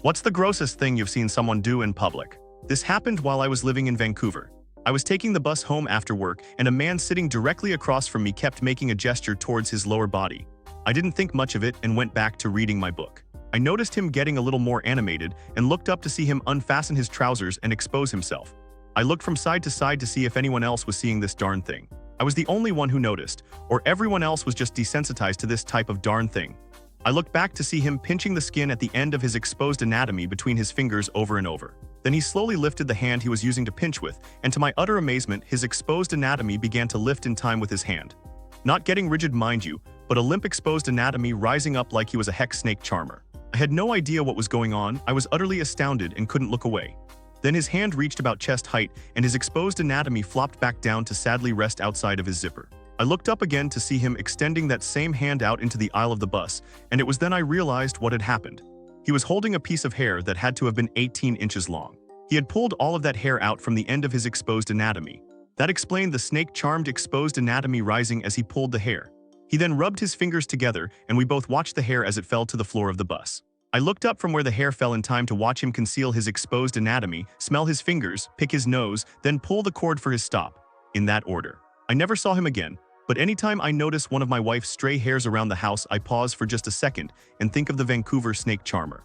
What's the grossest thing you've seen someone do in public? This happened while I was living in Vancouver. I was taking the bus home after work, and a man sitting directly across from me kept making a gesture towards his lower body. I didn't think much of it and went back to reading my book. I noticed him getting a little more animated and looked up to see him unfasten his trousers and expose himself. I looked from side to side to see if anyone else was seeing this darn thing. I was the only one who noticed, or everyone else was just desensitized to this type of darn thing. I looked back to see him pinching the skin at the end of his exposed anatomy between his fingers over and over. Then he slowly lifted the hand he was using to pinch with, and to my utter amazement, his exposed anatomy began to lift in time with his hand. Not getting rigid, mind you, but a limp exposed anatomy rising up like he was a hex snake charmer. I had no idea what was going on. I was utterly astounded and couldn't look away. Then his hand reached about chest height, and his exposed anatomy flopped back down to sadly rest outside of his zipper. I looked up again to see him extending that same hand out into the aisle of the bus, and it was then I realized what had happened. He was holding a piece of hair that had to have been 18 inches long. He had pulled all of that hair out from the end of his exposed anatomy. That explained the snake-charmed exposed anatomy rising as he pulled the hair. He then rubbed his fingers together, and we both watched the hair as it fell to the floor of the bus. I looked up from where the hair fell in time to watch him conceal his exposed anatomy, smell his fingers, pick his nose, then pull the cord for his stop. In that order. I never saw him again, but anytime I notice one of my wife's stray hairs around the house, I pause for just a second and think of the Vancouver snake charmer.